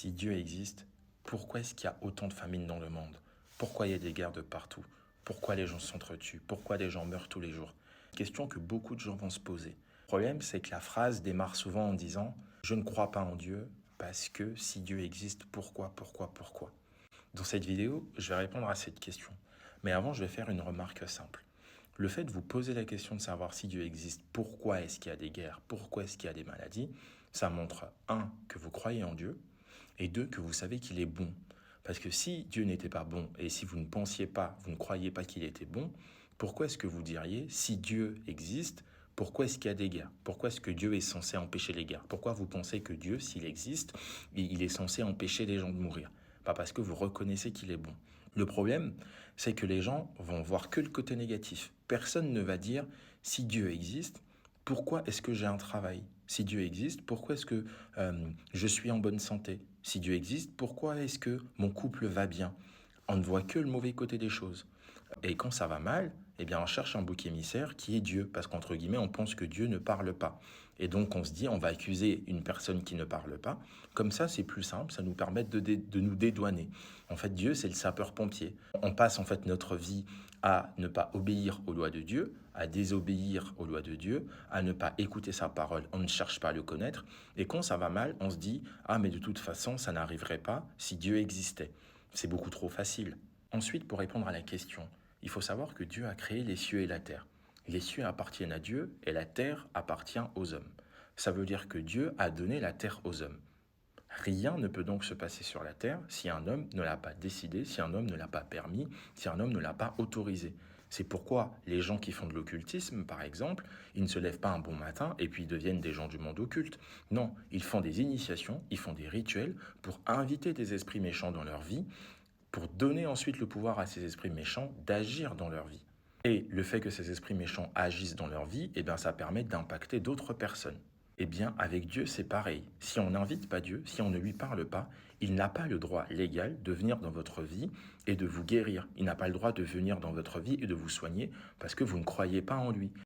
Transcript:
Si Dieu existe, pourquoi est-ce qu'il y a autant de famines dans le monde? Pourquoi il y a des guerres de partout? Pourquoi les gens s'entretuent? Pourquoi les gens meurent tous les jours? Question que beaucoup de gens vont se poser. Le problème, c'est que la phrase démarre souvent en disant « Je ne crois pas en Dieu parce que si Dieu existe, pourquoi ?» Dans cette vidéo, je vais répondre à cette question. Mais avant, je vais faire une remarque simple. Le fait de vous poser la question de savoir si Dieu existe, pourquoi est-ce qu'il y a des guerres, pourquoi est-ce qu'il y a des maladies, ça montre, un, que vous croyez en Dieu, et deux, que vous savez qu'il est bon. Parce que si Dieu n'était pas bon, et si vous ne pensiez pas, vous ne croyiez pas qu'il était bon, pourquoi est-ce que vous diriez, si Dieu existe, pourquoi est-ce qu'il y a des guerres? Pourquoi est-ce que Dieu est censé empêcher les guerres? Pourquoi vous pensez que Dieu, s'il existe, il est censé empêcher les gens de mourir? Pas parce que vous reconnaissez qu'il est bon. Le problème, c'est que les gens vont voir que le côté négatif. Personne ne va dire, si Dieu existe, pourquoi est-ce que j'ai un travail? Si Dieu existe, pourquoi est-ce que je suis en bonne santé? Si Dieu existe, pourquoi est-ce que mon couple va bien? On ne voit que le mauvais côté des choses. Et quand ça va mal, eh bien on cherche un bouc émissaire qui est Dieu, parce qu'entre guillemets, on pense que Dieu ne parle pas. Et donc on se dit, on va accuser une personne qui ne parle pas. Comme ça, c'est plus simple, ça nous permet de nous dédouaner. En fait, Dieu, c'est le sapeur-pompier. On passe en fait notre vie à ne pas obéir aux lois de Dieu, à désobéir aux lois de Dieu, à ne pas écouter sa parole, on ne cherche pas à le connaître. Et quand ça va mal, on se dit, ah mais de toute façon, ça n'arriverait pas si Dieu existait. C'est beaucoup trop facile. Ensuite, pour répondre à la question, il faut savoir que Dieu a créé les cieux et la terre. Les cieux appartiennent à Dieu et la terre appartient aux hommes. Ça veut dire que Dieu a donné la terre aux hommes. Rien ne peut donc se passer sur la terre si un homme ne l'a pas décidé, si un homme ne l'a pas permis, si un homme ne l'a pas autorisé. C'est pourquoi les gens qui font de l'occultisme, par exemple, ils ne se lèvent pas un bon matin et puis ils deviennent des gens du monde occulte. Non, ils font des initiations, ils font des rituels pour inviter des esprits méchants dans leur vie, pour donner ensuite le pouvoir à ces esprits méchants d'agir dans leur vie. Et le fait que ces esprits méchants agissent dans leur vie, eh bien, ça permet d'impacter d'autres personnes. Eh bien, avec Dieu, c'est pareil. Si on n'invite pas Dieu, si on ne lui parle pas, il n'a pas le droit légal de venir dans votre vie et de vous guérir. Il n'a pas le droit de venir dans votre vie et de vous soigner parce que vous ne croyez pas en lui.